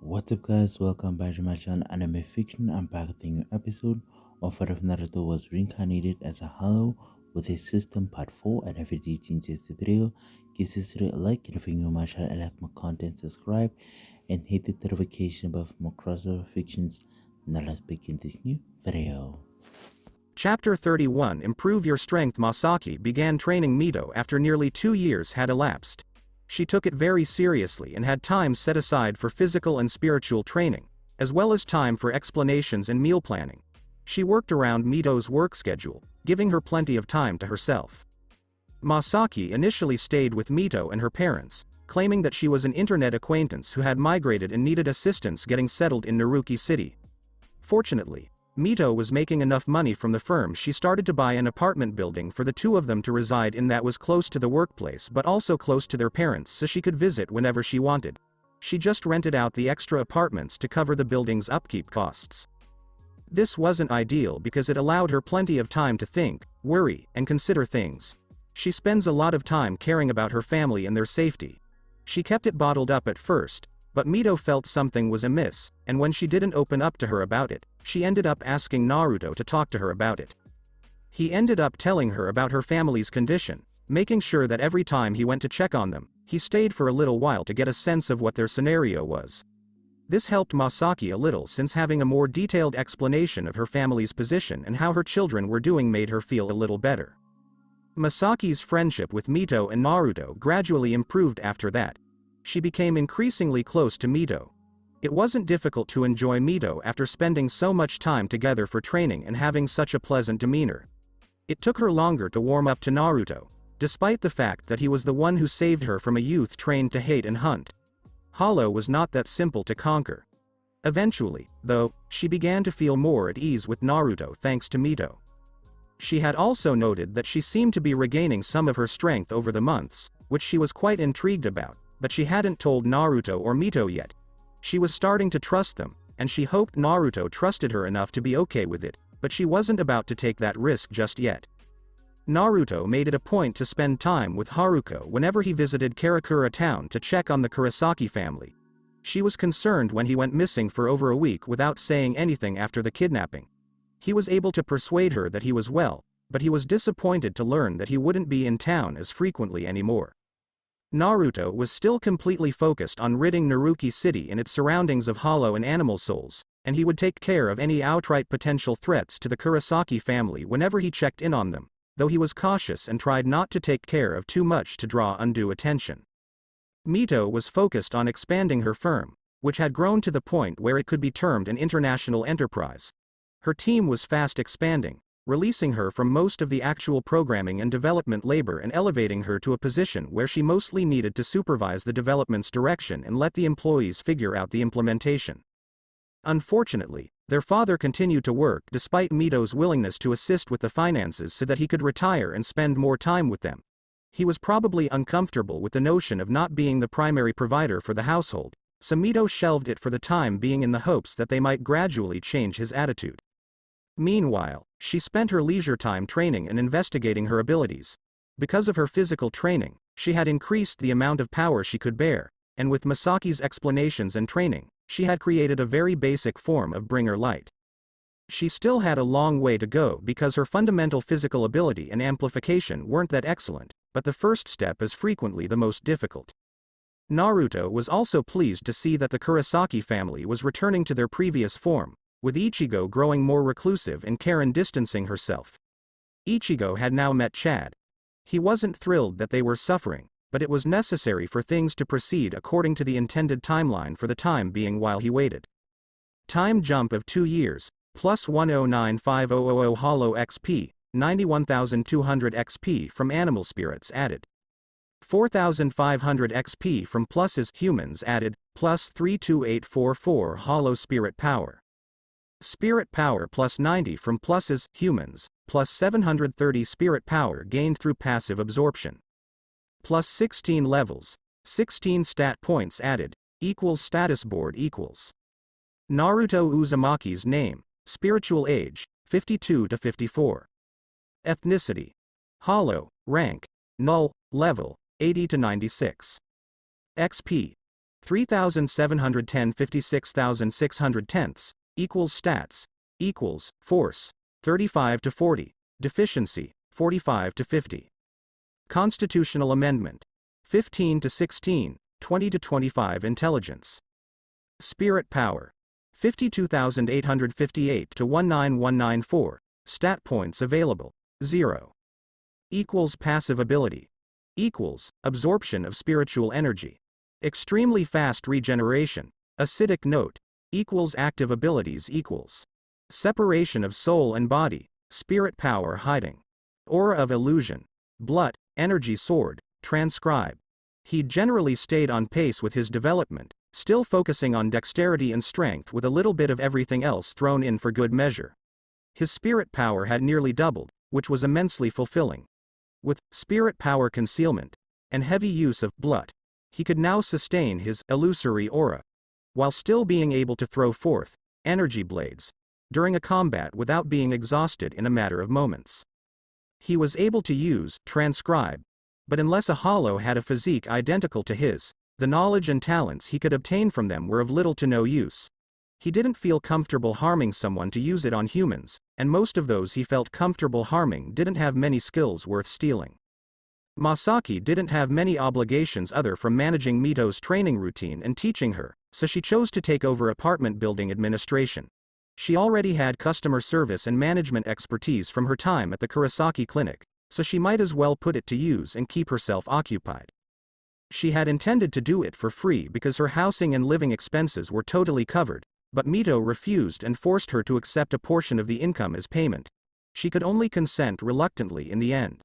What's up, guys? Welcome back to my channel Anime Fiction. I'm back with a new episode of What If Naruto Was Reincarnated as a Hollow with his system part 4. And if you did enjoy the video, give this video a like, and if you're new to my channel and like my content, subscribe and hit the notification bell for more crossover fictions. Now let's begin this new video. Chapter 31 Improve Your Strength. Masaki began training Mito after nearly 2 years had elapsed. She took it very seriously and had time set aside for physical and spiritual training, as well as time for explanations and meal planning. She worked around Mito's work schedule, giving her plenty of time to herself. Masaki initially stayed with Mito and her parents, claiming that she was an internet acquaintance who had migrated and needed assistance getting settled in Naruto City. Fortunately, Mito was making enough money from the firm. She started to buy an apartment building for the two of them to reside in that was close to the workplace but also close to their parents so she could visit whenever she wanted. She just rented out the extra apartments to cover the building's upkeep costs. This wasn't ideal because it allowed her plenty of time to think, worry, and consider things. She spends a lot of time caring about her family and their safety. She kept it bottled up at first, but Mito felt something was amiss, and when she didn't open up to her about it, she ended up asking Naruto to talk to her about it. He ended up telling her about her family's condition, making sure that every time he went to check on them, he stayed for a little while to get a sense of what their scenario was. This helped Masaki a little since having a more detailed explanation of her family's position and how her children were doing made her feel a little better. Masaki's friendship with Mito and Naruto gradually improved after that. She became increasingly close to Mito. It wasn't difficult to enjoy Mito after spending so much time together for training and having such a pleasant demeanor. It took her longer to warm up to Naruto, despite the fact that he was the one who saved her from a youth trained to hate and hunt. Hollow was not that simple to conquer. Eventually, though, she began to feel more at ease with Naruto thanks to Mito. She had also noted that she seemed to be regaining some of her strength over the months, which she was quite intrigued about, but she hadn't told Naruto or Mito yet. She was starting to trust them, and she hoped Naruto trusted her enough to be okay with it, but she wasn't about to take that risk just yet. Naruto made it a point to spend time with Haruko whenever he visited Karakura town to check on the Kurosaki family. She was concerned when he went missing for over a week without saying anything after the kidnapping. He was able to persuade her that he was well, but he was disappointed to learn that he wouldn't be in town as frequently anymore. Naruto was still completely focused on ridding Naruto City and its surroundings of hollow and animal souls, and he would take care of any outright potential threats to the Kurosaki family whenever he checked in on them, though he was cautious and tried not to take care of too much to draw undue attention. Mito was focused on expanding her firm, which had grown to the point where it could be termed an international enterprise. Her team was fast expanding, releasing her from most of the actual programming and development labor and elevating her to a position where she mostly needed to supervise the development's direction and let the employees figure out the implementation. Unfortunately, their father continued to work despite Mito's willingness to assist with the finances so that he could retire and spend more time with them. He was probably uncomfortable with the notion of not being the primary provider for the household, so Mito shelved it for the time being in the hopes that they might gradually change his attitude. Meanwhile, she spent her leisure time training and investigating her abilities. Because of her physical training, she had increased the amount of power she could bear, and with Masaki's explanations and training, she had created a very basic form of bringer light. She still had a long way to go because her fundamental physical ability and amplification weren't that excellent, but the first step is frequently the most difficult. Naruto was also pleased to see that the Kurosaki family was returning to their previous form, with Ichigo growing more reclusive and Karen distancing herself. Ichigo had now met Chad. He wasn't thrilled that they were suffering, but it was necessary for things to proceed according to the intended timeline for the time being while he waited. Time jump of 2 years, plus 1095000 hollow XP, 91,200 XP from animal spirits added. 4,500 XP from pluses humans added, plus 32844 hollow spirit power. Spirit power plus 90 from pluses humans, plus 730 spirit power gained through passive absorption. Plus 16 levels, 16 stat points added, equals status board equals. Naruto Uzumaki's name, spiritual age, 52 to 54. Ethnicity. Hollow, rank, null, level, 80 to 96. XP. 3710 56,610 equals stats, equals, force, 35 to 40, deficiency, 45 to 50. Constitutional amendment, 15 to 16, 20 to 25 intelligence. Spirit power, 52,858 to 19194, stat points available, 0. Equals passive ability. Equals, absorption of spiritual energy. Extremely fast regeneration, acidic note, equals active abilities equals. Separation of soul and body, spirit power hiding. Aura of illusion, blut, energy sword, transcribe. He generally stayed on pace with his development, still focusing on dexterity and strength with a little bit of everything else thrown in for good measure. His spirit power had nearly doubled, which was immensely fulfilling. With spirit power concealment and heavy use of blut, he could now sustain his illusory aura, while still being able to throw forth energy blades during a combat without being exhausted in a matter of moments. He was able to use transcribe, but unless a hollow had a physique identical to his, the knowledge and talents he could obtain from them were of little to no use. He didn't feel comfortable harming someone to use it on humans, and most of those he felt comfortable harming didn't have many skills worth stealing. Masaki didn't have many obligations other from managing Mito's training routine and teaching her, so she chose to take over apartment building administration. She already had customer service and management expertise from her time at the Kurosaki clinic, so she might as well put it to use and keep herself occupied. She had intended to do it for free because her housing and living expenses were totally covered, but Mito refused and forced her to accept a portion of the income as payment. She could only consent reluctantly in the end.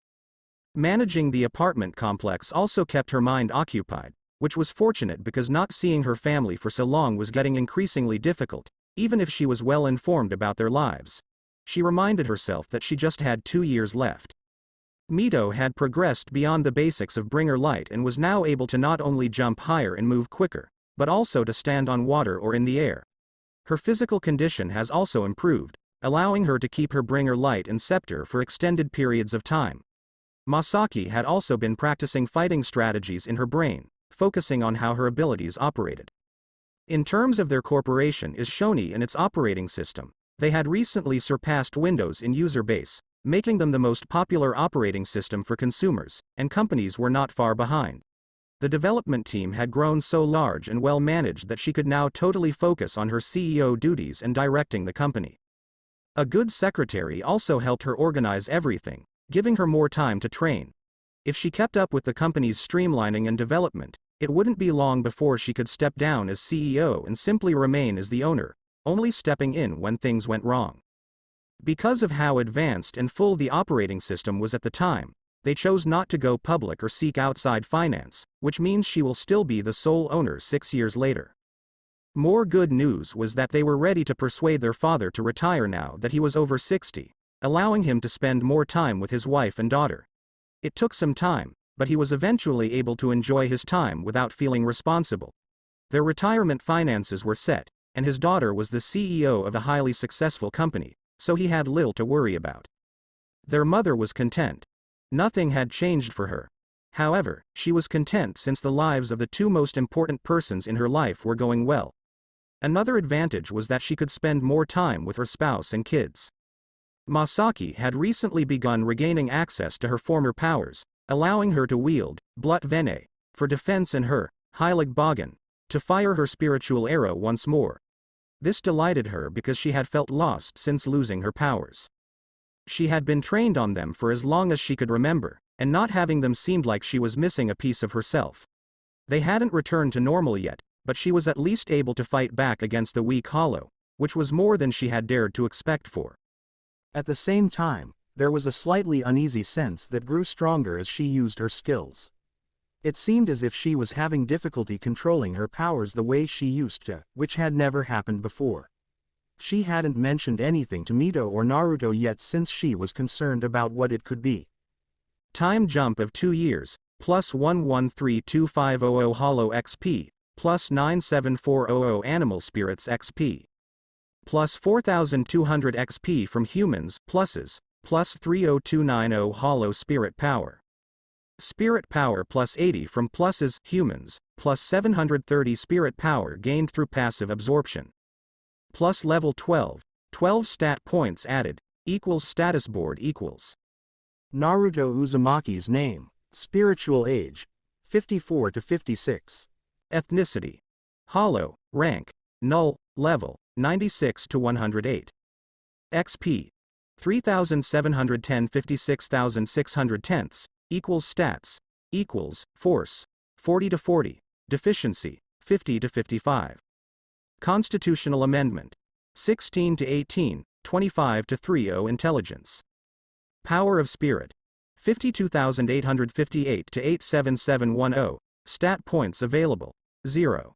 Managing the apartment complex also kept her mind occupied, which was fortunate because not seeing her family for so long was getting increasingly difficult, even if she was well informed about their lives. She reminded herself that she just had 2 years left. Mito had progressed beyond the basics of bringer light and was now able to not only jump higher and move quicker, but also to stand on water or in the air. Her physical condition has also improved, allowing her to keep her bringer light and scepter for extended periods of time. Masaki had also been practicing fighting strategies in her brain, focusing on how her abilities operated. In terms of their corporation is Shoni and its operating system, they had recently surpassed Windows in user base, making them the most popular operating system for consumers, and companies were not far behind. The development team had grown so large and well managed that she could now totally focus on her CEO duties and directing the company. A good secretary also helped her organize everything, giving her more time to train. If she kept up with the company's streamlining and development, it wouldn't be long before she could step down as CEO and simply remain as the owner, only stepping in when things went wrong. Because of how advanced and full the operating system was at the time, they chose not to go public or seek outside finance, which means she will still be the sole owner 6 years later. More good news was that they were ready to persuade their father to retire now that he was over 60, allowing him to spend more time with his wife and daughter. It took some time, but he was eventually able to enjoy his time without feeling responsible. Their retirement finances were set, and his daughter was the CEO of a highly successful company, so he had little to worry about. Their mother was content. Nothing had changed for her. However, she was content since the lives of the 2 most important persons in her life were going well. Another advantage was that she could spend more time with her spouse and kids. Masaki had recently begun regaining access to her former powers, allowing her to wield Blut Vene for defense and her Heilig Bogen to fire her spiritual arrow once more. This delighted her because she had felt lost since losing her powers. She had been trained on them for as long as she could remember, and not having them seemed like she was missing a piece of herself. They hadn't returned to normal yet, but she was at least able to fight back against the weak hollow, which was more than she had dared to expect for. At the same time, there was a slightly uneasy sense that grew stronger as she used her skills. It seemed as if she was having difficulty controlling her powers the way she used to, which had never happened before. She hadn't mentioned anything to Mito or Naruto yet since she was concerned about what it could be. Time jump of 2 years, plus 1132500 Hollow XP, plus 97400 Animal Spirits XP. Plus 4200 XP from humans, pluses, plus 30290 Hollow Spirit Power. Spirit power plus 80 from pluses, humans, plus 730 spirit power gained through passive absorption. Plus level 12, 12 stat points added, equals status board equals. Naruto Uzumaki's name, spiritual age, 54 to 56. Ethnicity. Hollow, rank, null, level, 96 to 108. XP. 3710 56,610, equals stats, equals, force, 40 to 40, deficiency, 50 to 55. Constitutional amendment. 16 to 18, 25 to 30 intelligence. Power of spirit. 52,858 to 87710, stat points available, 0.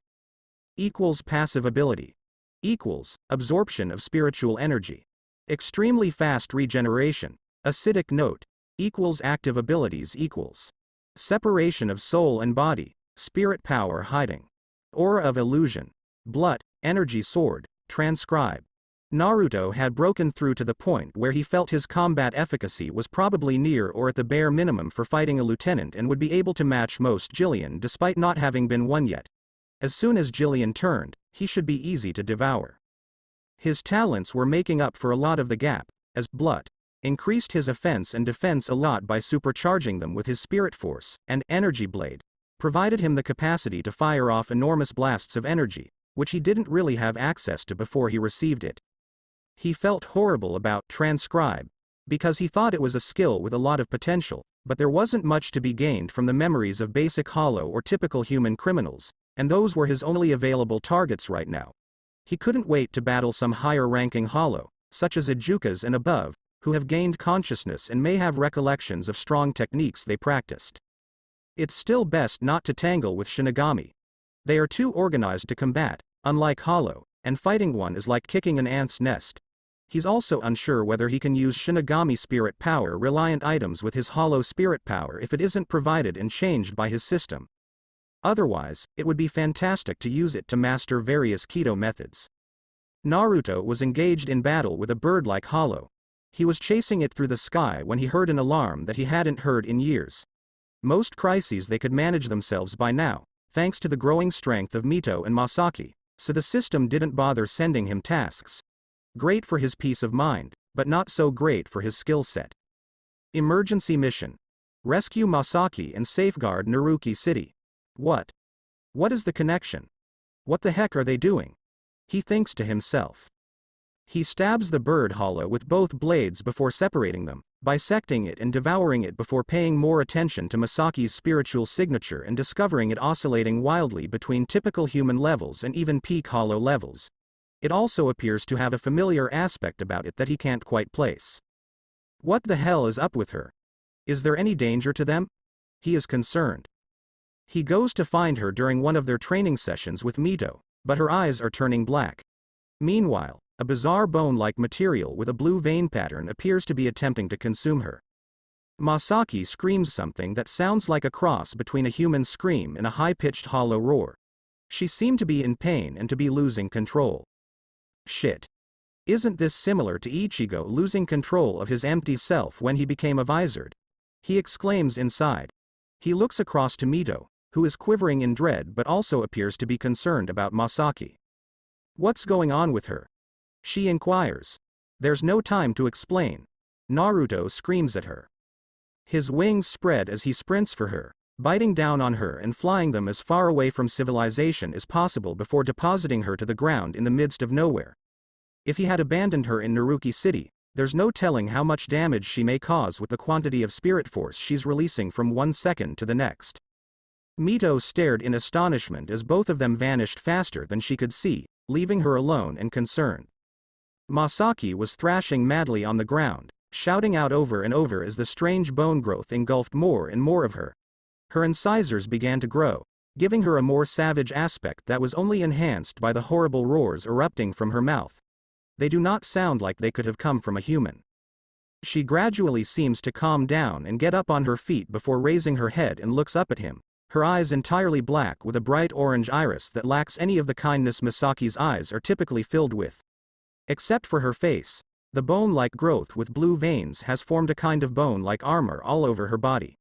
Equals passive ability. Equals, absorption of spiritual energy. Extremely fast regeneration, acidic note, equals active abilities equals. Separation of soul and body, spirit power hiding. Aura of illusion. Blood, energy sword, transcribe. Naruto had broken through to the point where he felt his combat efficacy was probably near or at the bare minimum for fighting a lieutenant and would be able to match most Jillian despite not having been one yet. As soon as Jillian turned, he should be easy to devour. His talents were making up for a lot of the gap, as Blood increased his offense and defense a lot by supercharging them with his spirit force, and Energy Blade provided him the capacity to fire off enormous blasts of energy, which he didn't really have access to before he received it. He felt horrible about transcribe, because he thought it was a skill with a lot of potential, but there wasn't much to be gained from the memories of basic hollow or typical human criminals, and those were his only available targets right now. He couldn't wait to battle some higher-ranking hollow, such as Ijukas and above, who have gained consciousness and may have recollections of strong techniques they practiced. It's still best not to tangle with Shinigami. They are too organized to combat, unlike hollow, and fighting one is like kicking an ant's nest. He's also unsure whether he can use Shinigami spirit power reliant items with his hollow spirit power if it isn't provided and changed by his system. Otherwise, it would be fantastic to use it to master various Keto methods. Naruto was engaged in battle with a bird like hollow. He was chasing it through the sky when he heard an alarm that he hadn't heard in years. Most crises they could manage themselves by now, thanks to the growing strength of Mito and Masaki, so the system didn't bother sending him tasks. Great for his peace of mind, but not so great for his skill set. Emergency mission. Rescue Masaki and safeguard Naruki City. What? What is the connection? What the heck are they doing? He thinks to himself. He stabs the bird hollow with both blades before separating them, bisecting it and devouring it before paying more attention to Masaki's spiritual signature and discovering it oscillating wildly between typical human levels and even peak hollow levels. It also appears to have a familiar aspect about it that he can't quite place. What the hell is up with her? Is there any danger to them? He is concerned. He goes to find her during one of their training sessions with Mito, but her eyes are turning black. Meanwhile, a bizarre bone-like material with a blue vein pattern appears to be attempting to consume her. Masaki screams something that sounds like a cross between a human scream and a high-pitched hollow roar. She seemed to be in pain and to be losing control. Shit. Isn't this similar to Ichigo losing control of his empty self when he became a Vizard? He exclaims inside. He looks across to Mito, who is quivering in dread but also appears to be concerned about Masaki. What's going on with her? She inquires. There's no time to explain. Naruto screams at her. His wings spread as he sprints for her, biting down on her and flying them as far away from civilization as possible before depositing her to the ground in the midst of nowhere. If he had abandoned her in Naruki City, there's no telling how much damage she may cause with the quantity of spirit force she's releasing from one second to the next. Mito stared in astonishment as both of them vanished faster than she could see, leaving her alone and concerned. Masaki was thrashing madly on the ground, shouting out over and over as the strange bone growth engulfed more and more of her. Her incisors began to grow, giving her a more savage aspect that was only enhanced by the horrible roars erupting from her mouth. They do not sound like they could have come from a human. She gradually seems to calm down and get up on her feet before raising her head and looks up at him, her eyes entirely black with a bright orange iris that lacks any of the kindness Masaki's eyes are typically filled with. Except for her face, the bone-like growth with blue veins has formed a kind of bone-like armor all over her body.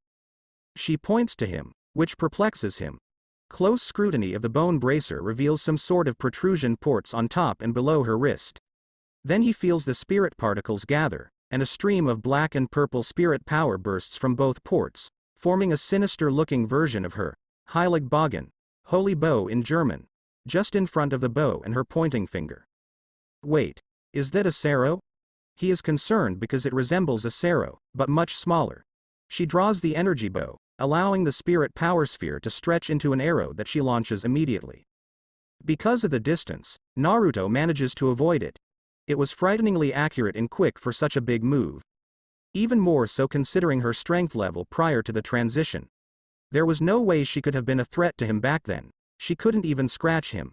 She points to him, which perplexes him. Close scrutiny of the bone bracer reveals some sort of protrusion ports on top and below her wrist. Then he feels the spirit particles gather, and a stream of black and purple spirit power bursts from both ports, forming a sinister-looking version of her, Heilig Bogen, holy bow in German, just in front of the bow and her pointing finger. Wait, is that a Sero? He is concerned because it resembles a Sero, but much smaller. She draws the energy bow, allowing the spirit power sphere to stretch into an arrow that she launches immediately. Because of the distance, Naruto manages to avoid it. It was frighteningly accurate and quick for such a big move. Even more so considering her strength level prior to the transition. There was no way she could have been a threat to him back then. She couldn't even scratch him.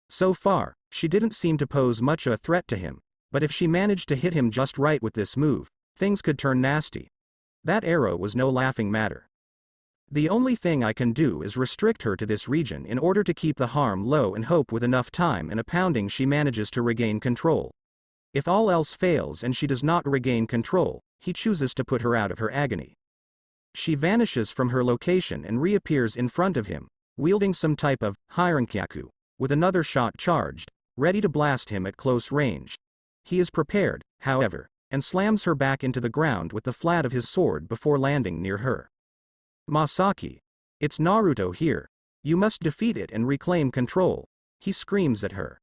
So far, she didn't seem to pose much of a threat to him, but if she managed to hit him just right with this move, things could turn nasty. That arrow was no laughing matter. The only thing I can do is restrict her to this region in order to keep the harm low and hope with enough time and a pounding she manages to regain control. If all else fails and she does not regain control, he chooses to put her out of her agony. She vanishes from her location and reappears in front of him, wielding some type of Hirenkyaku, with another shot charged, ready to blast him at close range. He is prepared, however, and slams her back into the ground with the flat of his sword before landing near her. Masaki, it's Naruto here. You must defeat it and reclaim control, he screams at her.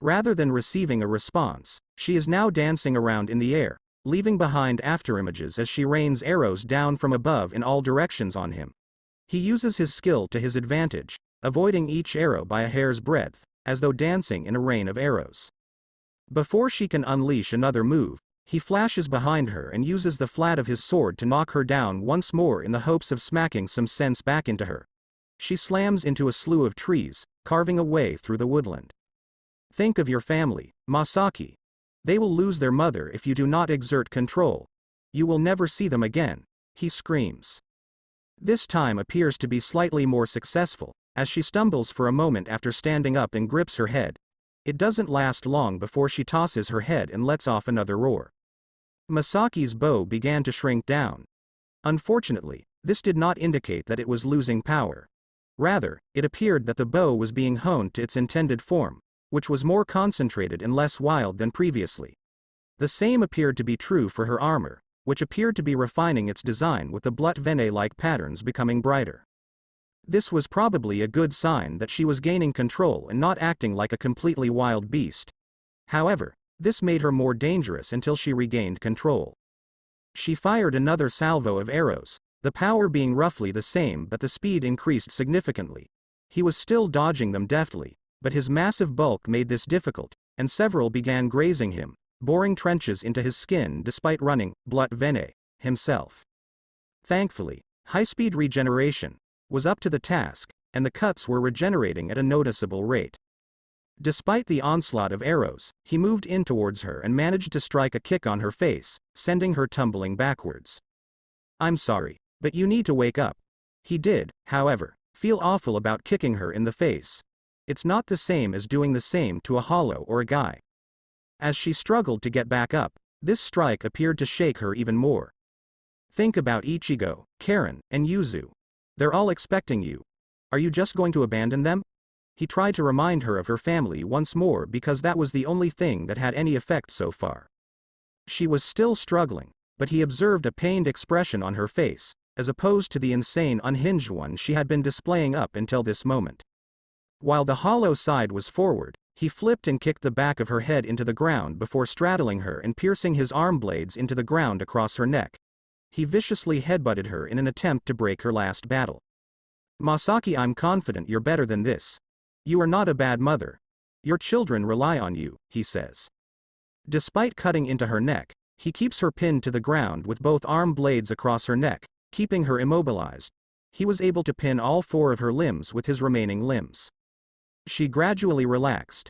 Rather than receiving a response, she is now dancing around in the air, leaving behind afterimages as she rains arrows down from above in all directions on him. He uses his skill to his advantage, avoiding each arrow by a hair's breadth, as though dancing in a rain of arrows. Before she can unleash another move, he flashes behind her and uses the flat of his sword to knock her down once more in the hopes of smacking some sense back into her. She slams into a slew of trees, carving a way through the woodland. Think of your family, Masaki. They will lose their mother if you do not exert control. You will never see them again, he screams. This time appears to be slightly more successful, as she stumbles for a moment after standing up and grips her head. It doesn't last long before she tosses her head and lets off another roar. Masaki's bow began to shrink down. Unfortunately, this did not indicate that it was losing power. Rather, it appeared that the bow was being honed to its intended form, which was more concentrated and less wild than previously. The same appeared to be true for her armor, which appeared to be refining its design with the Blut-Vene-like patterns becoming brighter. This was probably a good sign that she was gaining control and not acting like a completely wild beast. However, this made her more dangerous until she regained control. She fired another salvo of arrows, the power being roughly the same but the speed increased significantly. He was still dodging them deftly, but his massive bulk made this difficult, and several began grazing him, boring trenches into his skin despite running Blut-Vene himself. Thankfully, high-speed regeneration was up to the task, and the cuts were regenerating at a noticeable rate. Despite the onslaught of arrows, he moved in towards her and managed to strike a kick on her face, sending her tumbling backwards. I'm sorry, but you need to wake up. He did, however, feel awful about kicking her in the face. It's not the same as doing the same to a hollow or a guy. As she struggled to get back up, this strike appeared to shake her even more. Think about Ichigo, Karen, and Yuzu. They're all expecting you. Are you just going to abandon them? He tried to remind her of her family once more because that was the only thing that had any effect so far. She was still struggling, but he observed a pained expression on her face, as opposed to the insane unhinged one she had been displaying up until this moment. While the hollow side was forward, he flipped and kicked the back of her head into the ground before straddling her and piercing his arm blades into the ground across her neck. He viciously headbutted her in an attempt to break her last battle. Masaki, I'm confident you're better than this. You are not a bad mother. Your children rely on you, he says. Despite cutting into her neck, he keeps her pinned to the ground with both arm blades across her neck, keeping her immobilized. He was able to pin all four of her limbs with his remaining limbs. She gradually relaxed.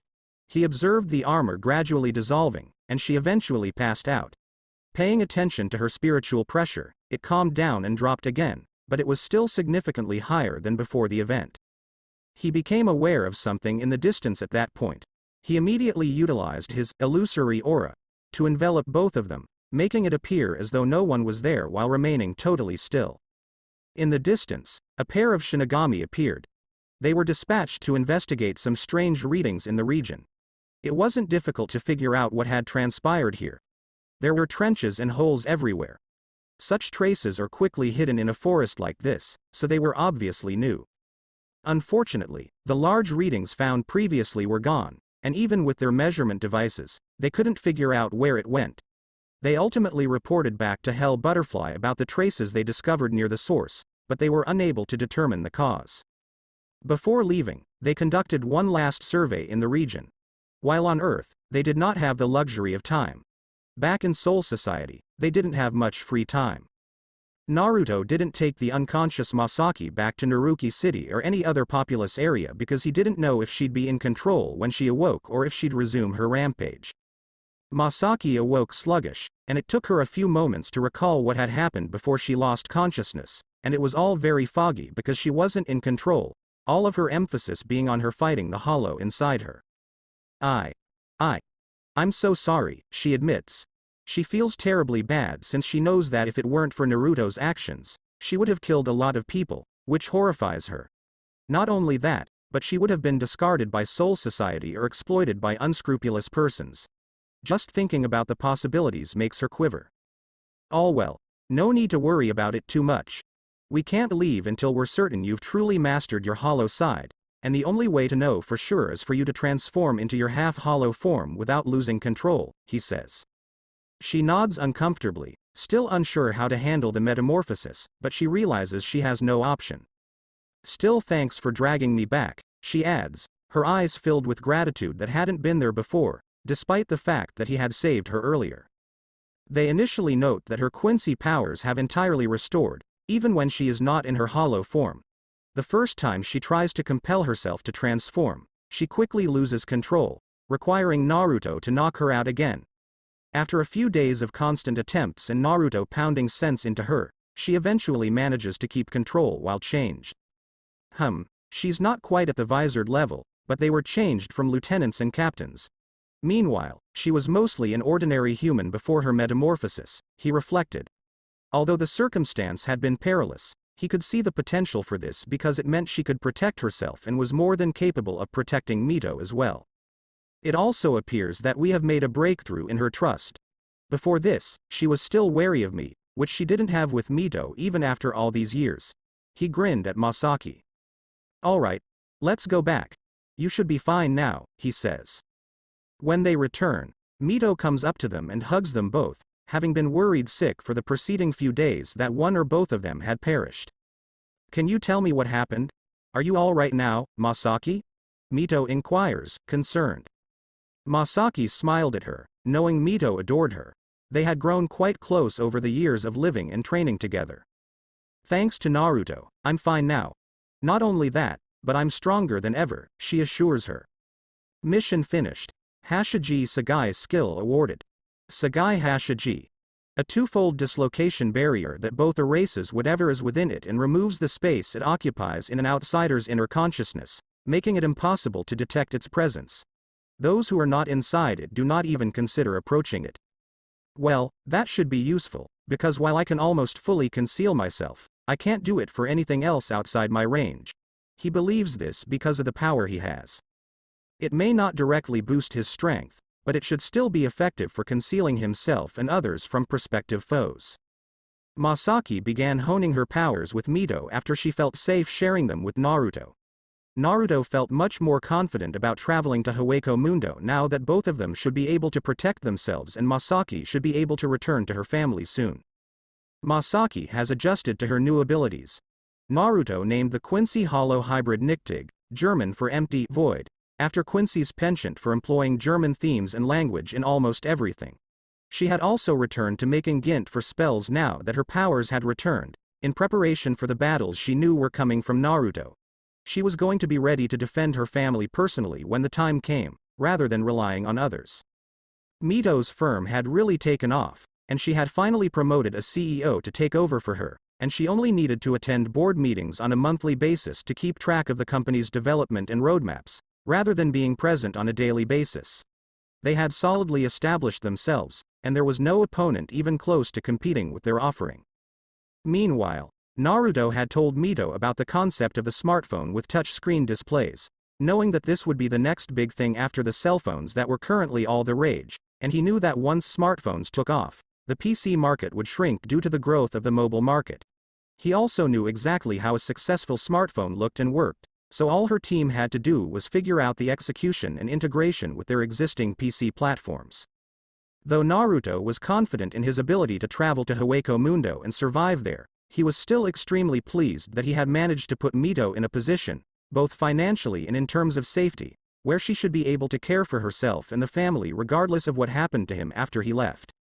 He observed the armor gradually dissolving, and she eventually passed out. Paying attention to her spiritual pressure, it calmed down and dropped again, but it was still significantly higher than before the event. He became aware of something in the distance at that point. He immediately utilized his illusory aura to envelop both of them, making it appear as though no one was there while remaining totally still. In the distance, a pair of Shinigami appeared. They were dispatched to investigate some strange readings in the region. It wasn't difficult to figure out what had transpired here. There were trenches and holes everywhere. Such traces are quickly hidden in a forest like this, so they were obviously new. Unfortunately, the large readings found previously were gone, and even with their measurement devices, they couldn't figure out where it went. They ultimately reported back to Hell Butterfly about the traces they discovered near the source, but they were unable to determine the cause. Before leaving, they conducted one last survey in the region. While on Earth, they did not have the luxury of time. Back in Soul Society, they didn't have much free time. Naruto didn't take the unconscious Masaki back to Naruki City or any other populous area because he didn't know if she'd be in control when she awoke or if she'd resume her rampage. Masaki awoke sluggish, and it took her a few moments to recall what had happened before she lost consciousness, and it was all very foggy because she wasn't in control, all of her emphasis being on her fighting the hollow inside her. I'm so sorry, she admits. She feels terribly bad since she knows that if it weren't for Naruto's actions, she would have killed a lot of people, which horrifies her. Not only that, but she would have been discarded by Soul Society or exploited by unscrupulous persons. Just thinking about the possibilities makes her quiver. All well, no need to worry about it too much. We can't leave until we're certain you've truly mastered your hollow side, and the only way to know for sure is for you to transform into your half-hollow form without losing control, he says. She nods uncomfortably, still unsure how to handle the metamorphosis, but she realizes she has no option. Still thanks for dragging me back, she adds, her eyes filled with gratitude that hadn't been there before, despite the fact that he had saved her earlier. They initially note that her Quincy powers have entirely restored, even when she is not in her hollow form. The first time she tries to compel herself to transform, she quickly loses control, requiring Naruto to knock her out again. After a few days of constant attempts and Naruto pounding sense into her, she eventually manages to keep control while changed. She's not quite at the visored level, but they were changed from lieutenants and captains. Meanwhile, she was mostly an ordinary human before her metamorphosis, he reflected. Although the circumstance had been perilous, he could see the potential for this because it meant she could protect herself and was more than capable of protecting Mito as well. It also appears that we have made a breakthrough in her trust. Before this, she was still wary of me, which she didn't have with Mito even after all these years. He grinned at Masaki. Alright, let's go back. You should be fine now, he says. When they return, Mito comes up to them and hugs them both, having been worried sick for the preceding few days that one or both of them had perished. Can you tell me what happened? Are you all right now, Masaki? Mito inquires, concerned. Masaki smiled at her, knowing Mito adored her. They had grown quite close over the years of living and training together. Thanks to Naruto, I'm fine now. Not only that, but I'm stronger than ever, she assures her. Mission finished. Hashiji Sagai's skill awarded. Sagai Hashiji. A twofold dislocation barrier that both erases whatever is within it and removes the space it occupies in an outsider's inner consciousness, making it impossible to detect its presence. Those who are not inside it do not even consider approaching it. Well, that should be useful, because while I can almost fully conceal myself, I can't do it for anything else outside my range. He believes this because of the power he has. It may not directly boost his strength, but it should still be effective for concealing himself and others from prospective foes. Masaki began honing her powers with Mito after she felt safe sharing them with Naruto. Naruto felt much more confident about traveling to Hueco Mundo now that both of them should be able to protect themselves and Masaki should be able to return to her family soon. Masaki has adjusted to her new abilities. Naruto named the Quincy Hollow Hybrid Nichtig, German for empty, void, after Quincy's penchant for employing German themes and language in almost everything. She had also returned to making Gint for spells now that her powers had returned, in preparation for the battles she knew were coming from Naruto. She was going to be ready to defend her family personally when the time came, rather than relying on others. Mito's firm had really taken off, and she had finally promoted a CEO to take over for her, and she only needed to attend board meetings on a monthly basis to keep track of the company's development and roadmaps, rather than being present on a daily basis. They had solidly established themselves, and there was no opponent even close to competing with their offering. Meanwhile, Naruto had told Mito about the concept of the smartphone with touchscreen displays, knowing that this would be the next big thing after the cell phones that were currently all the rage, and he knew that once smartphones took off, the PC market would shrink due to the growth of the mobile market. He also knew exactly how a successful smartphone looked and worked, so all her team had to do was figure out the execution and integration with their existing PC platforms. Though Naruto was confident in his ability to travel to Hueco Mundo and survive there, he was still extremely pleased that he had managed to put Mito in a position, both financially and in terms of safety, where she should be able to care for herself and the family regardless of what happened to him after he left.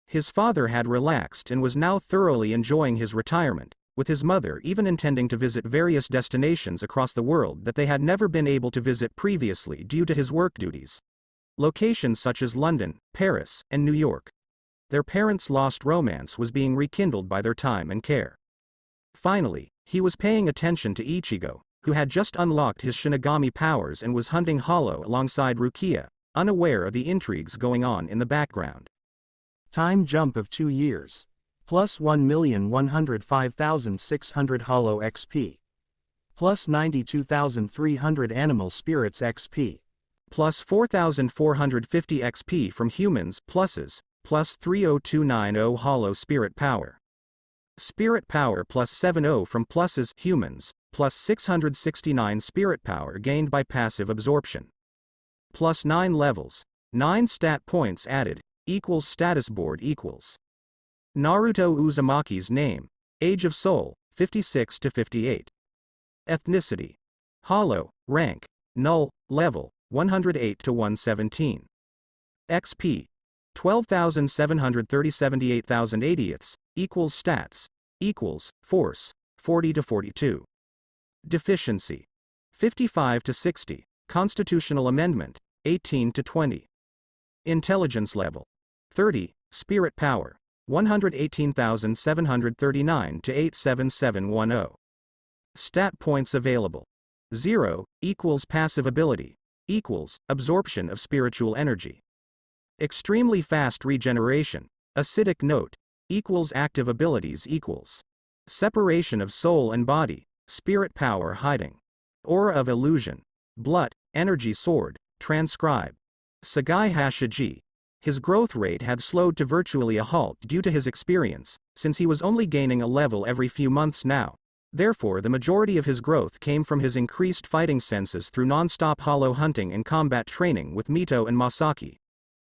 His father had relaxed and was now thoroughly enjoying his retirement, with his mother even intending to visit various destinations across the world that they had never been able to visit previously due to his work duties. Locations such as London, Paris, and New York. Their parents' lost romance was being rekindled by their time and care. Finally, he was paying attention to Ichigo, who had just unlocked his Shinigami powers and was hunting Hollow alongside Rukia, unaware of the intrigues going on in the background. Time jump of 2 years. Plus 1,105,600 Hollow XP. Plus 92,300 Animal Spirits XP. Plus 4,450 XP from humans pluses, plus 30290 Hollow Spirit Power. Spirit Power plus 70 from pluses humans, plus 669 Spirit Power gained by passive absorption. Plus 9 levels, 9 stat points added, equals status board equals. Naruto Uzumaki's name, Age of Soul, 56 to 58. Ethnicity. Hollow, rank, null, level, 108 to 117. XP. 12,730 equals stats, equals, force, 40 to 42. Deficiency. 55 to 60, constitutional amendment, 18 to 20. Intelligence level. 30, spirit power, 118,739 to 87710. Stat points available. 0, equals passive ability, equals, absorption of spiritual energy. Extremely fast regeneration, acidic note, equals active abilities equals. Separation of soul and body, spirit power hiding. Aura of illusion, Blut, energy sword, transcribe. Sagai Hashiji. His growth rate had slowed to virtually a halt due to his experience, since he was only gaining a level every few months now. Therefore the majority of his growth came from his increased fighting senses through non-stop hollow hunting and combat training with Mito and Masaki.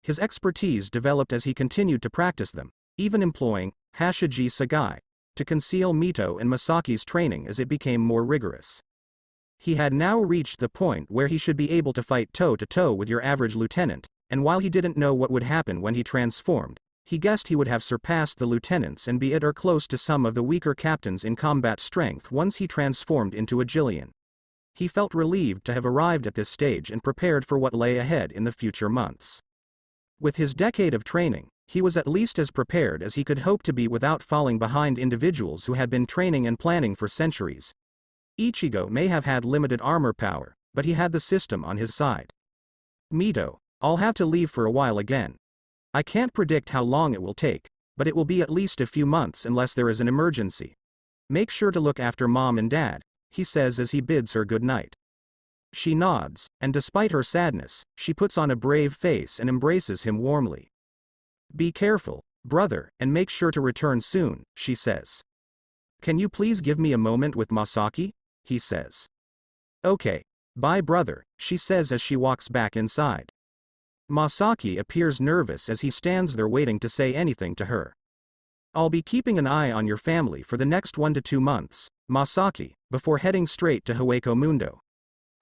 His expertise developed as he continued to practice them, even employing Hashiji Sagai to conceal Mito and Masaki's training as it became more rigorous. He had now reached the point where he should be able to fight toe-to-toe with your average lieutenant, and while he didn't know what would happen when he transformed, he guessed he would have surpassed the lieutenants and be at or close to some of the weaker captains in combat strength once he transformed into a Jillian. He felt relieved to have arrived at this stage and prepared for what lay ahead in the future months. With his decade of training, he was at least as prepared as he could hope to be without falling behind individuals who had been training and planning for centuries. Ichigo may have had limited armor power, but he had the system on his side. Mito, I'll have to leave for a while again. I can't predict how long it will take, but it will be at least a few months unless there is an emergency. Make sure to look after mom and dad, he says as he bids her good night. She nods, and despite her sadness, she puts on a brave face and embraces him warmly. Be careful, brother, and make sure to return soon, she says. Can you please give me a moment with Masaki? He says. Okay, bye brother, she says as she walks back inside. Masaki appears nervous as he stands there waiting to say anything to her. I'll be keeping an eye on your family for the next 1 to 2 months, Masaki, before heading straight to Hueco Mundo.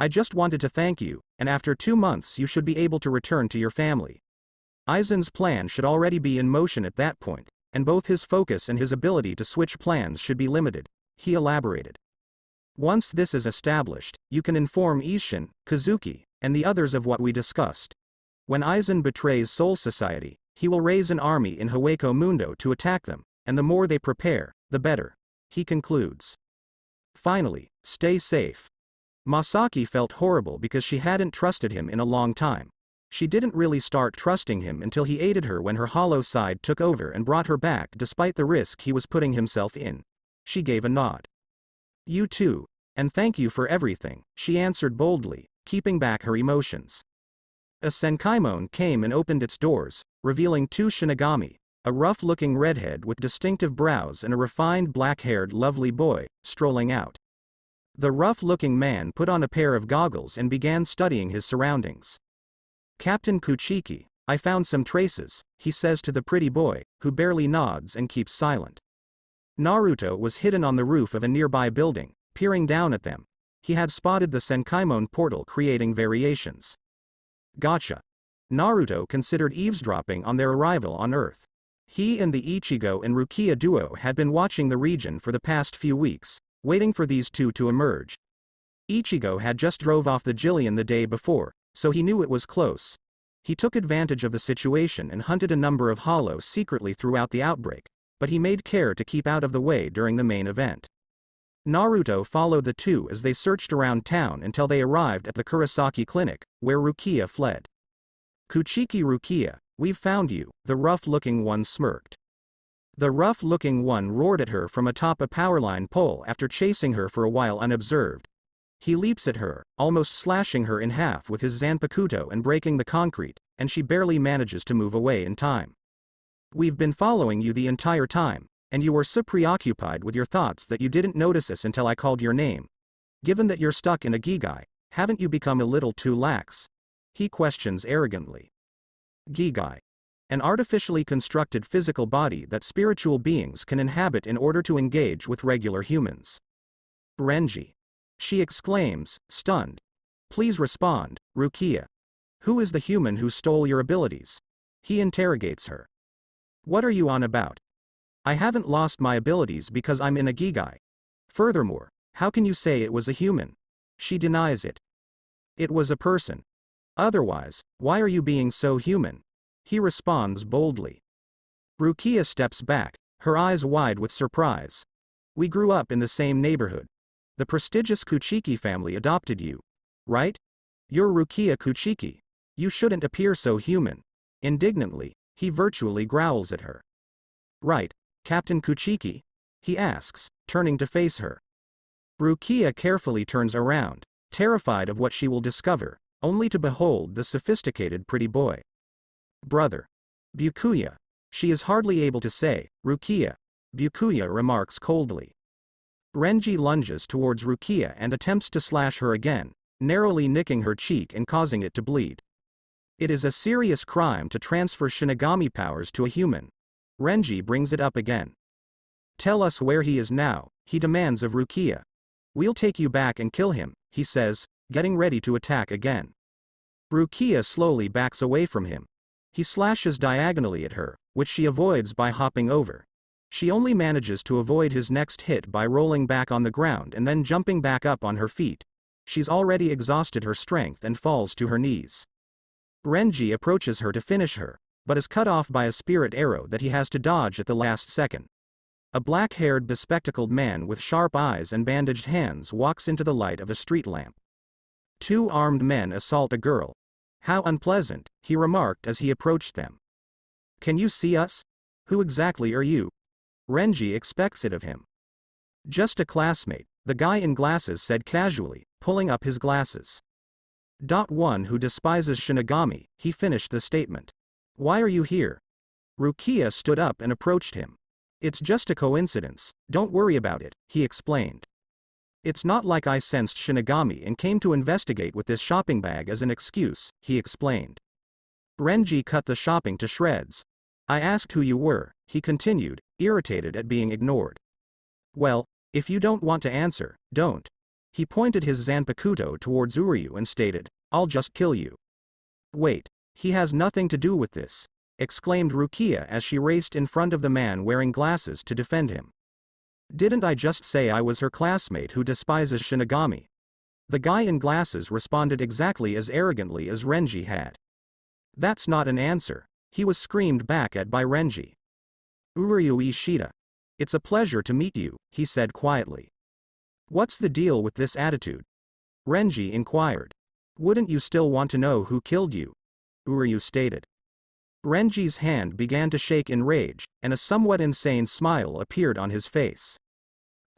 I just wanted to thank you, and after 2 months you should be able to return to your family. Aizen's plan should already be in motion at that point, and both his focus and his ability to switch plans should be limited, he elaborated. Once this is established, you can inform Isshin, Kazuki, and the others of what we discussed. When Aizen betrays Soul Society, he will raise an army in Hueco Mundo to attack them, and the more they prepare, the better, he concludes. Finally, stay safe. Masaki felt horrible because she hadn't trusted him in a long time. She didn't really start trusting him until he aided her when her hollow side took over and brought her back despite the risk he was putting himself in. She gave a nod. You too, and thank you for everything, she answered boldly, keeping back her emotions. A Senkaimon came and opened its doors, revealing two Shinigami, a rough-looking redhead with distinctive brows and a refined black-haired lovely boy, strolling out. The rough-looking man put on a pair of goggles and began studying his surroundings. Captain Kuchiki, I found some traces, he says to the pretty boy, who barely nods and keeps silent. Naruto was hidden on the roof of a nearby building, peering down at them. He had spotted the Senkaimon portal creating variations. Gotcha. Naruto considered eavesdropping on their arrival on Earth. He and the Ichigo and Rukia duo had been watching the region for the past few weeks, waiting for these two to emerge. Ichigo had just drove off the Jillian the day before, so he knew it was close. He took advantage of the situation and hunted a number of hollows secretly throughout the outbreak, but he made care to keep out of the way during the main event. Naruto followed the two as they searched around town until they arrived at the Kurosaki clinic, where Rukia fled. Kuchiki Rukia, we've found you, the rough-looking one smirked. The rough-looking one roared at her from atop a powerline pole after chasing her for a while unobserved. He leaps at her, almost slashing her in half with his Zanpakuto and breaking the concrete, and she barely manages to move away in time. We've been following you the entire time, and you were so preoccupied with your thoughts that you didn't notice us until I called your name. Given that you're stuck in a Gigai, haven't you become a little too lax? He questions arrogantly. Gigai. An artificially constructed physical body that spiritual beings can inhabit in order to engage with regular humans. Renji. She exclaims, stunned. Please respond, Rukia. Who is the human who stole your abilities? He interrogates her. What are you on about? I haven't lost my abilities because I'm in a Gigai. Furthermore, how can you say it was a human? She denies it. It was a person. Otherwise, why are you being so human? He responds boldly. Rukia steps back, her eyes wide with surprise. We grew up in the same neighborhood. The prestigious Kuchiki family adopted you. Right? You're Rukia Kuchiki. You shouldn't appear so human. Indignantly, he virtually growls at her. Right, Captain Kuchiki? He asks, turning to face her. Rukia carefully turns around, terrified of what she will discover, only to behold the sophisticated pretty boy. Brother. Byakuya. She is hardly able to say, Rukia. Byakuya remarks coldly. Renji lunges towards Rukia and attempts to slash her again, narrowly nicking her cheek and causing it to bleed. It is a serious crime to transfer Shinigami powers to a human. Renji brings it up again. Tell us where he is now, he demands of Rukia. We'll take you back and kill him, he says, getting ready to attack again. Rukia slowly backs away from him. He slashes diagonally at her, which she avoids by hopping over. She only manages to avoid his next hit by rolling back on the ground and then jumping back up on her feet. She's already exhausted her strength and falls to her knees. Renji approaches her to finish her, but is cut off by a spirit arrow that he has to dodge at the last second. A black-haired bespectacled man with sharp eyes and bandaged hands walks into the light of a street lamp. Two armed men assault a girl. How unpleasant, he remarked as he approached them. Can you see us? Who exactly are you? Renji expects it of him. Just a classmate, the guy in glasses said casually, pulling up his glasses. One who despises Shinigami, he finished the statement. Why are you here? Rukia stood up and approached him. It's just a coincidence, don't worry about it, he explained. It's not like I sensed Shinigami and came to investigate with this shopping bag as an excuse, he explained. Renji cut the shopping to shreds. I asked who you were, he continued, irritated at being ignored. Well, if you don't want to answer, don't. He pointed his Zanpakuto towards Uryu and stated, I'll just kill you. Wait, he has nothing to do with this, exclaimed Rukia as she raced in front of the man wearing glasses to defend him. Didn't I just say I was her classmate who despises Shinigami? The guy in glasses responded exactly as arrogantly as Renji had. That's not an answer, he was screamed back at by Renji. Uryu Ishida. It's a pleasure to meet you, he said quietly. What's the deal with this attitude? Renji inquired. Wouldn't you still want to know who killed you? Uryu stated. Renji's hand began to shake in rage, and a somewhat insane smile appeared on his face.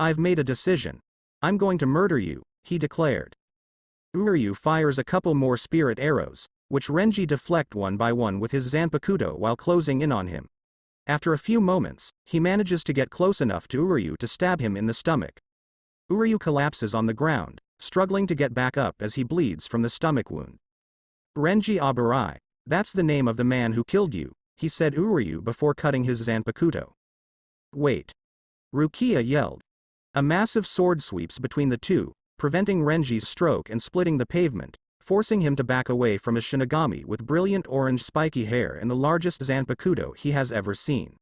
I've made a decision. I'm going to murder you, he declared. Uryu fires a couple more spirit arrows, which Renji deflect one by one with his Zanpakuto while closing in on him. After a few moments, he manages to get close enough to Uryu to stab him in the stomach. Uryu collapses on the ground, struggling to get back up as he bleeds from the stomach wound. Renji Abarai, that's the name of the man who killed you, he said Uryu before cutting his Zanpakuto. Wait. Rukia yelled. A massive sword sweeps between the two, preventing Renji's stroke and splitting the pavement, forcing him to back away from a Shinigami with brilliant orange spiky hair and the largest Zanpakuto he has ever seen.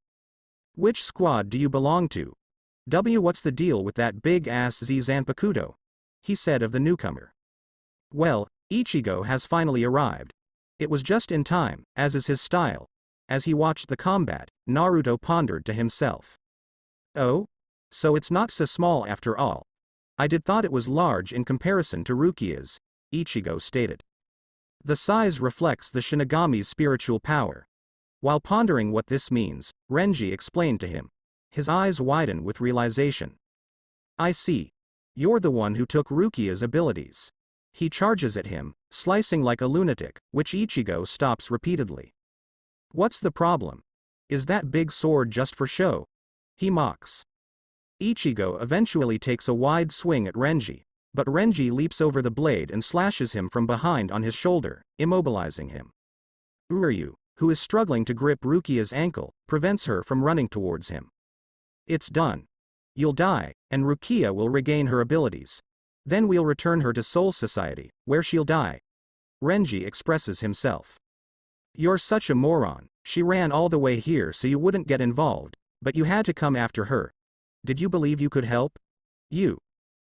Which squad do you belong to? What's the deal with that big-ass Z Zanpakuto? He said of the newcomer. Well, Ichigo has finally arrived. It was just in time, as is his style. As he watched the combat, Naruto pondered to himself. Oh? So it's not so small after all. I did thought it was large in comparison to Rukia's, Ichigo stated. The size reflects the Shinigami's spiritual power. While pondering what this means, Renji explained to him. His eyes widen with realization. I see. You're the one who took Rukia's abilities. He charges at him, slicing like a lunatic, which Ichigo stops repeatedly. What's the problem? Is that big sword just for show? He mocks. Ichigo eventually takes a wide swing at Renji, but Renji leaps over the blade and slashes him from behind on his shoulder, immobilizing him. Uryu, who is struggling to grip Rukia's ankle, prevents her from running towards him. It's done. You'll die, and Rukia will regain her abilities. Then we'll return her to Soul Society, where she'll die. Renji expresses himself. You're such a moron, she ran all the way here so you wouldn't get involved, but you had to come after her. Did you believe you could help? You.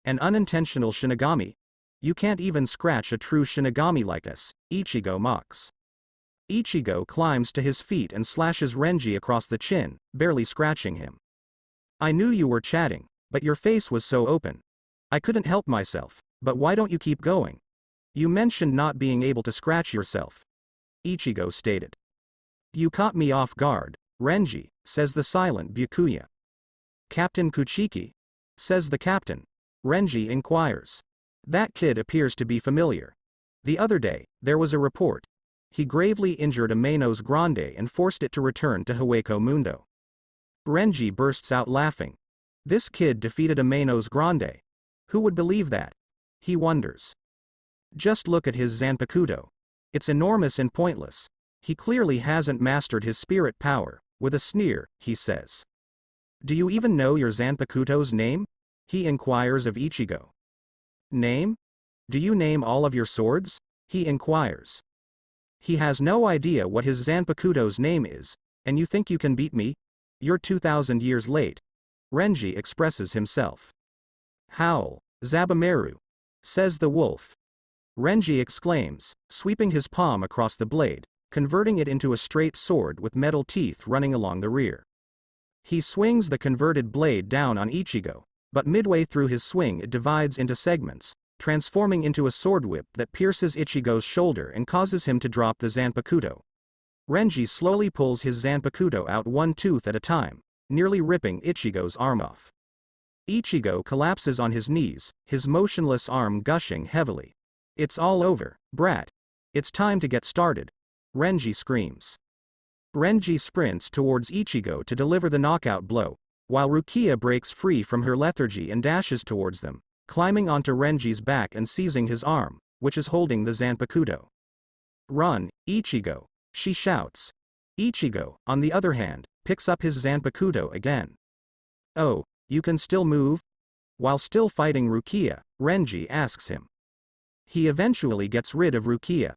An unintentional Shinigami? You can't even scratch a true Shinigami like us, Ichigo mocks. Ichigo climbs to his feet and slashes Renji across the chin, barely scratching him. I knew you were chatting, but your face was so open. I couldn't help myself, but why don't you keep going? You mentioned not being able to scratch yourself. Ichigo stated. You caught me off guard, Renji, says the silent Byakuya. Captain Kuchiki? Says the captain. Renji inquires. That kid appears to be familiar. The other day, there was a report. He gravely injured a Manos Grande and forced it to return to Hueco Mundo. Renji bursts out laughing. This kid defeated a Manos Grande. Who would believe that? He wonders. Just look at his Zanpakuto. It's enormous and pointless. He clearly hasn't mastered his spirit power. With a sneer, he says. Do you even know your Zanpakuto's name? He inquires of Ichigo. Name? Do you name all of your swords? He inquires. He has no idea what his Zanpakuto's name is, and you think you can beat me? You're 2,000 years late. Renji expresses himself. Howl, Zabumaru, says the wolf. Renji exclaims, sweeping his palm across the blade, converting it into a straight sword with metal teeth running along the rear. He swings the converted blade down on Ichigo, but midway through his swing it divides into segments, transforming into a sword whip that pierces Ichigo's shoulder and causes him to drop the Zanpakuto. Renji slowly pulls his Zanpakuto out one tooth at a time, nearly ripping Ichigo's arm off. Ichigo collapses on his knees, his motionless arm gushing heavily. It's all over, brat. It's time to get started. Renji screams. Renji sprints towards Ichigo to deliver the knockout blow, while Rukia breaks free from her lethargy and dashes towards them, climbing onto Renji's back and seizing his arm, which is holding the Zanpakuto. Run, Ichigo, she shouts. Ichigo, on the other hand, picks up his Zanpakuto again. Oh, you can still move? While still fighting Rukia, Renji asks him. He eventually gets rid of Rukia.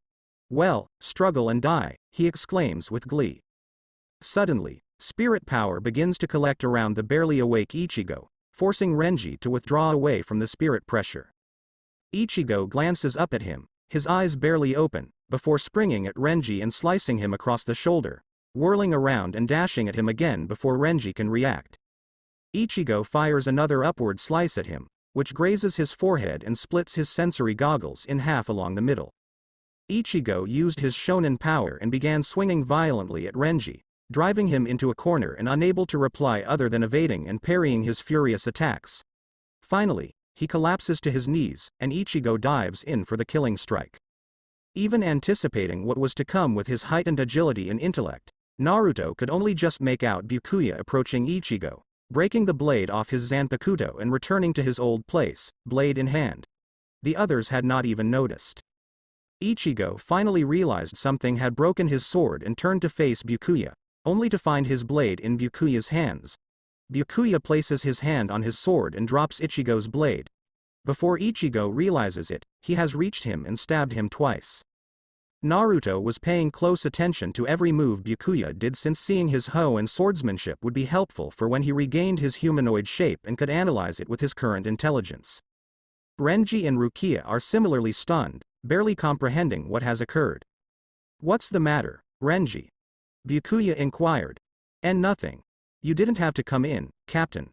Well, struggle and die, he exclaims with glee. Suddenly, spirit power begins to collect around the barely awake Ichigo, forcing Renji to withdraw away from the spirit pressure. Ichigo glances up at him, his eyes barely open, before springing at Renji and slicing him across the shoulder, whirling around and dashing at him again before Renji can react. Ichigo fires another upward slice at him, which grazes his forehead and splits his sensory goggles in half along the middle. Ichigo used his shonen power and began swinging violently at Renji, driving him into a corner and unable to reply other than evading and parrying his furious attacks. Finally, he collapses to his knees, and Ichigo dives in for the killing strike. Even anticipating what was to come with his heightened agility and intellect, Naruto could only just make out Byakuya approaching Ichigo, breaking the blade off his Zanpakuto and returning to his old place, blade in hand. The others had not even noticed. Ichigo finally realized something had broken his sword and turned to face Byakuya, only to find his blade in Byakuya's hands. Byakuya places his hand on his sword and drops Ichigo's blade. Before Ichigo realizes it, he has reached him and stabbed him twice. Naruto was paying close attention to every move Byakuya did, since seeing his hoe and swordsmanship would be helpful for when he regained his humanoid shape and could analyze it with his current intelligence. Renji and Rukia are similarly stunned, barely comprehending what has occurred. "What's the matter, Renji?" Byakuya inquired. "And nothing. You didn't have to come in, Captain."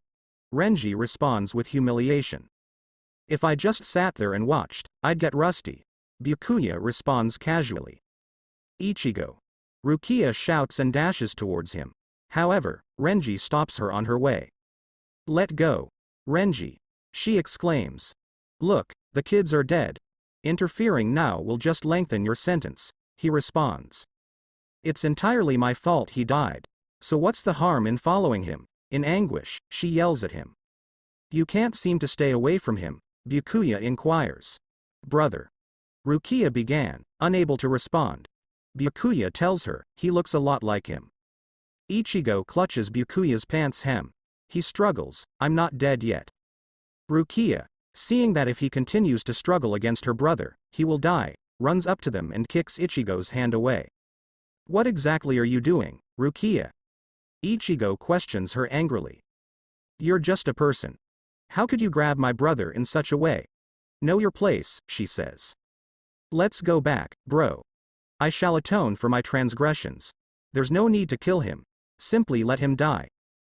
Renji responds with humiliation. "If I just sat there and watched, I'd get rusty." Byakuya responds casually. "Ichigo." Rukia shouts and dashes towards him. However, Renji stops her on her way. "Let go, Renji," she exclaims. "Look, the kids are dead. Interfering now will just lengthen your sentence," he responds. "It's entirely my fault he died. So what's the harm in following him?" In anguish, she yells at him. "You can't seem to stay away from him," Byakuya inquires. "Brother." Rukia began, unable to respond. Byakuya tells her, he looks a lot like him. Ichigo clutches Byakuya's pants hem. He struggles, "I'm not dead yet." Rukia, seeing that if he continues to struggle against her brother, he will die, runs up to them and kicks Ichigo's hand away. "What exactly are you doing, Rukia?" Ichigo questions her angrily. "You're just a person. How could you grab my brother in such a way? Know your place," she says. "Let's go back, bro. I shall atone for my transgressions. There's no need to kill him. Simply let him die,"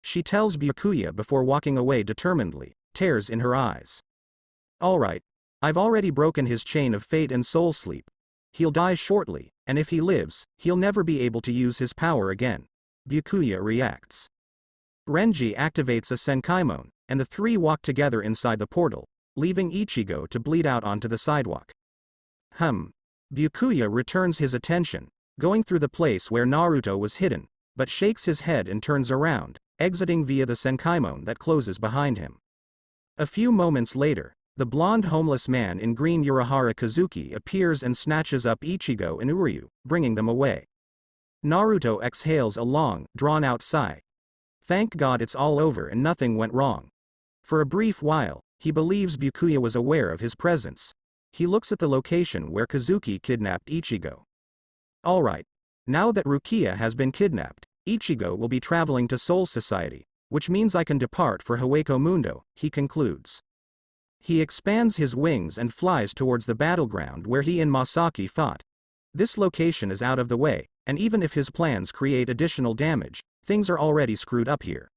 she tells Byakuya before walking away determinedly, tears in her eyes. "Alright. I've already broken his chain of fate and soul sleep. He'll die shortly, and if he lives, he'll never be able to use his power again." Byakuya reacts. Renji activates a Senkaimon, and the three walk together inside the portal, leaving Ichigo to bleed out onto the sidewalk. Byakuya returns his attention, going through the place where Naruto was hidden, but shakes his head and turns around, exiting via the Senkaimon that closes behind him. A few moments later, the blonde homeless man in green Urahara Kazuki appears and snatches up Ichigo and Uryu, bringing them away. Naruto exhales a long, drawn-out sigh. Thank God it's all over and nothing went wrong. For a brief while, he believes Byakuya was aware of his presence. He looks at the location where Kazuki kidnapped Ichigo. Alright. Now that Rukia has been kidnapped, Ichigo will be traveling to Soul Society, which means I can depart for Hueco Mundo, he concludes. He expands his wings and flies towards the battleground where he and Masaki fought. This location is out of the way, and even if his plans create additional damage, things are already screwed up here.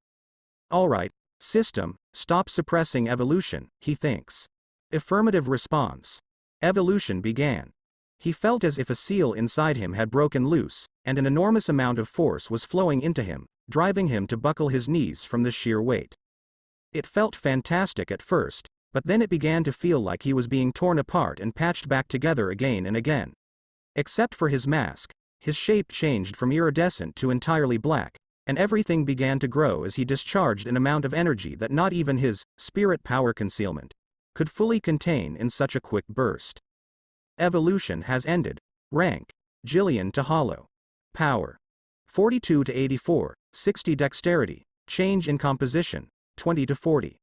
Alright, system, stop suppressing evolution, he thinks. Affirmative response. Evolution began. He felt as if a seal inside him had broken loose, and an enormous amount of force was flowing into him, driving him to buckle his knees from the sheer weight. It felt fantastic at first, but then it began to feel like he was being torn apart and patched back together again and again. Except for his mask, his shape changed from iridescent to entirely black, and everything began to grow as he discharged an amount of energy that not even his spirit power concealment could fully contain in such a quick burst. Evolution has ended. Rank: Jillian to Hollow. Power: 42 to 84, 60 dexterity, change in composition, 20 to 40.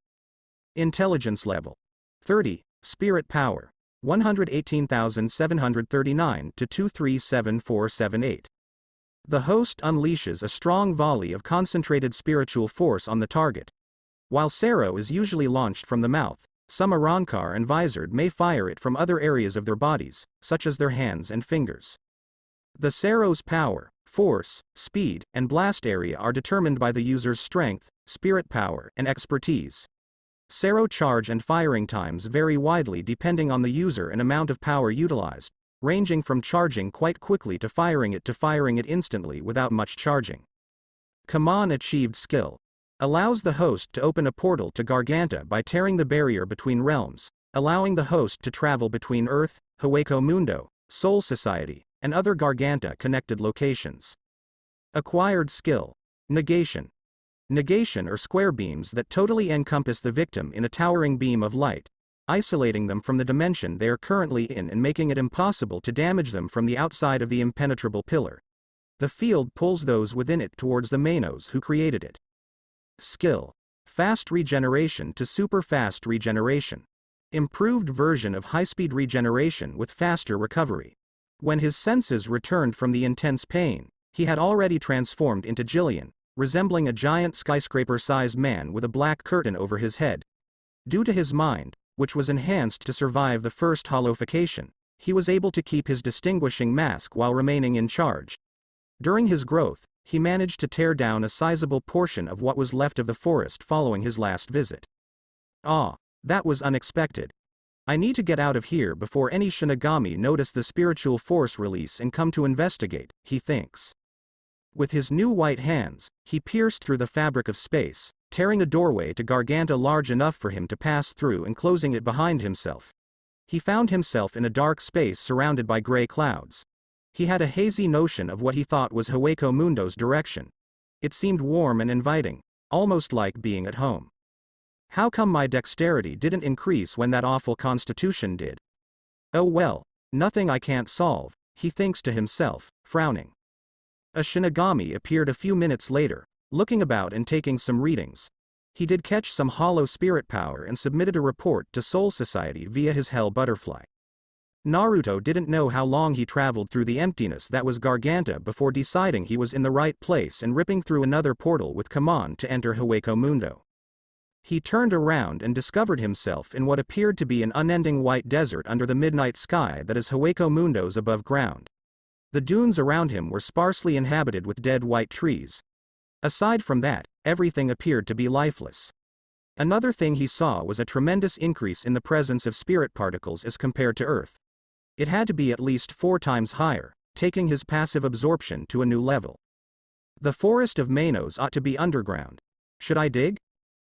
Intelligence level: 30, spirit power, 118,739 to 237,478. The host unleashes a strong volley of concentrated spiritual force on the target. While Sero is usually launched from the mouth, some Arrancar and Visored may fire it from other areas of their bodies, such as their hands and fingers. The Sero's power, force, speed, and blast area are determined by the user's strength, spirit power, and expertise. Sero charge and firing times vary widely depending on the user and amount of power utilized, ranging from charging quite quickly to firing it instantly without much charging. Kaman achieved skill. Allows the host to open a portal to Garganta by tearing the barrier between realms, allowing the host to travel between Earth, Hueco Mundo, Soul Society, and other Garganta-connected locations. Acquired skill. Negation. Negation are square beams that totally encompass the victim in a towering beam of light, isolating them from the dimension they are currently in and making it impossible to damage them from the outside of the impenetrable pillar. The field pulls those within it towards the Manos who created it. Skill. Fast regeneration to super fast regeneration. Improved version of high-speed regeneration with faster recovery. When his senses returned from the intense pain, he had already transformed into Jillian, resembling a giant skyscraper-sized man with a black curtain over his head. Due to his mind, which was enhanced to survive the first holification, he was able to keep his distinguishing mask while remaining in charge. During his growth, he managed to tear down a sizable portion of what was left of the forest following his last visit. Ah, that was unexpected. I need to get out of here before any Shinigami notice the spiritual force release and come to investigate, he thinks. With his new white hands, he pierced through the fabric of space, tearing a doorway to Garganta large enough for him to pass through and closing it behind himself. He found himself in a dark space surrounded by gray clouds. He had a hazy notion of what he thought was Hueco Mundo's direction. It seemed warm and inviting, almost like being at home. How come my dexterity didn't increase when that awful constitution did? Oh well, nothing I can't solve, he thinks to himself, frowning. A Shinigami appeared a few minutes later, looking about and taking some readings. He did catch some hollow spirit power and submitted a report to Soul Society via his Hell Butterfly. Naruto didn't know how long he traveled through the emptiness that was Garganta before deciding he was in the right place and ripping through another portal with command to enter Hueco Mundo. He turned around and discovered himself in what appeared to be an unending white desert under the midnight sky that is Hueco Mundo's above ground. The dunes around him were sparsely inhabited with dead white trees. Aside from that, everything appeared to be lifeless. Another thing he saw was a tremendous increase in the presence of spirit particles as compared to Earth. It had to be at least 4 times higher, taking his passive absorption to a new level. The forest of Manos ought to be underground. Should I dig?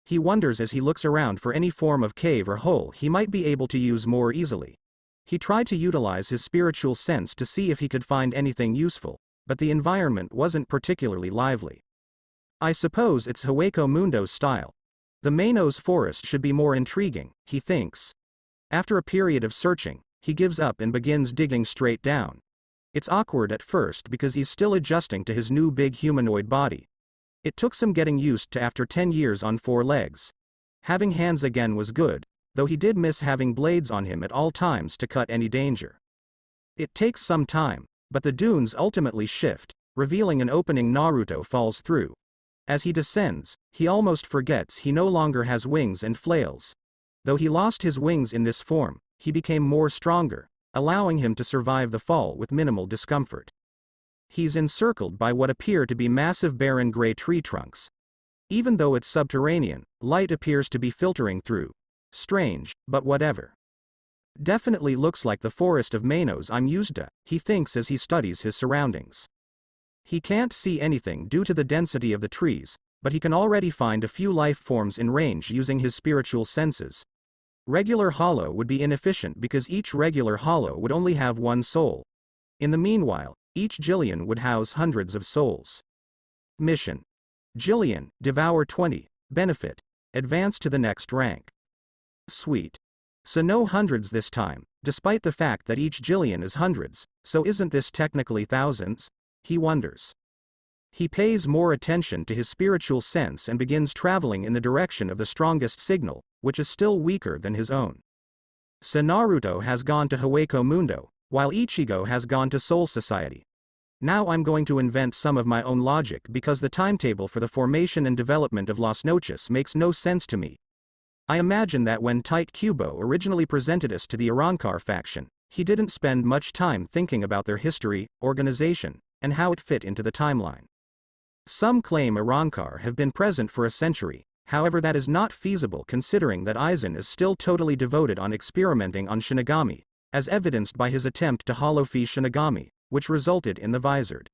He wonders as he looks around for any form of cave or hole he might be able to use more easily. He tried to utilize his spiritual sense to see if he could find anything useful, but the environment wasn't particularly lively. I suppose it's Hueco Mundo's style. The Manos forest should be more intriguing, he thinks. After a period of searching, he gives up and begins digging straight down. It's awkward at first because he's still adjusting to his new big humanoid body. It took some getting used to after 10 years on 4 legs. Having hands again was good, though he did miss having blades on him at all times to cut any danger. It takes some time, but the dunes ultimately shift, revealing an opening Naruto falls through. As he descends, he almost forgets he no longer has wings and flails. Though he lost his wings in this form, he became more stronger, allowing him to survive the fall with minimal discomfort. He's encircled by what appear to be massive barren gray tree trunks. Even though it's subterranean, light appears to be filtering through. Strange, but whatever. Definitely looks like the forest of Manos I'm used to, he thinks as he studies his surroundings. He can't see anything due to the density of the trees, but he can already find a few life forms in range using his spiritual senses. Regular hollow would be inefficient because each regular hollow would only have 1 soul. In the meanwhile, each Jillian would house hundreds of souls. Mission. Jillian, devour 20, benefit, advance to the next rank. Sweet. So no hundreds this time, despite the fact that each Jillian is hundreds, so isn't this technically thousands? He wonders. He pays more attention to his spiritual sense and begins traveling in the direction of the strongest signal, which is still weaker than his own. So Naruto has gone to Hueco Mundo, while Ichigo has gone to Soul Society. Now I'm going to invent some of my own logic because the timetable for the formation and development of Las Noches makes no sense to me. I imagine that when Tite Kubo originally presented us to the Arrancar faction, he didn't spend much time thinking about their history, organization, and how it fit into the timeline. Some claim Arrancar have been present for a century, however that is not feasible considering that Aizen is still totally devoted on experimenting on Shinigami, as evidenced by his attempt to hollow-fee Shinigami, which resulted in the Visored.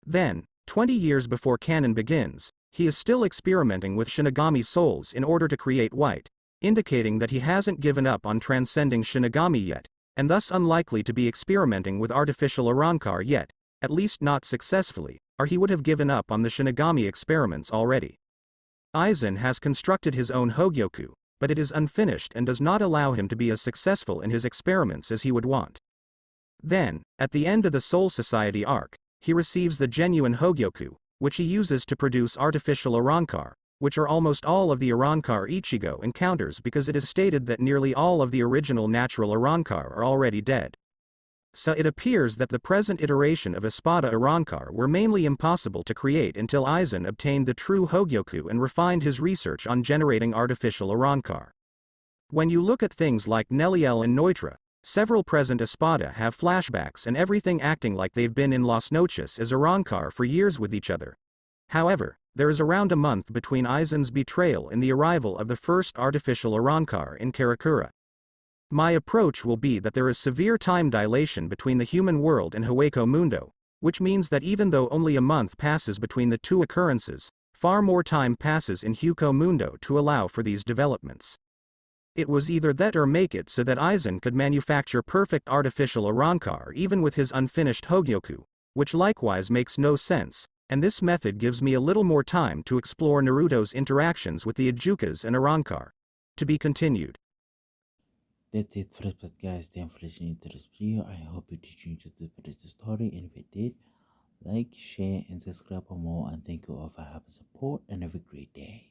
Then, 20 years before canon begins, He is still experimenting with Shinigami souls in order to create white, indicating that he hasn't given up on transcending Shinigami yet, and thus unlikely to be experimenting with artificial Arankar yet, at least not successfully, or he would have given up on the Shinigami experiments already. Aizen has constructed his own Hogyoku, but it is unfinished and does not allow him to be as successful in his experiments as he would want. Then, at the end of the Soul Society arc, he receives the genuine Hogyoku, which he uses to produce artificial Arankar, which are almost all of the Arankar Ichigo encounters because it is stated that nearly all of the original natural Arankar are already dead. So it appears that the present iteration of Espada Arankar were mainly impossible to create until Aizen obtained the true Hogyoku and refined his research on generating artificial Arankar. When you look at things like Neliel and Neutra, several present Espada have flashbacks and everything acting like they've been in Las Noches as Arankar for years with each other. However, there is around a month between Aizen's betrayal and the arrival of the first artificial Arankar in Karakura. My approach will be that there is severe time dilation between the human world and Hueco Mundo, which means that even though only a month passes between the two occurrences, far more time passes in Hueco Mundo to allow for these developments. It was either that or make it so that Aizen could manufacture perfect artificial Arankar even with his unfinished Hogyoku, which likewise makes no sense, and this method gives me a little more time to explore Naruto's interactions with the Ajukas and Arankar. To be continued. That's it for this guys. Thanks for listening to this video. I hope you did enjoy this story, and if you did, like, share, and subscribe for more. And thank you all for helping support, and have a great day.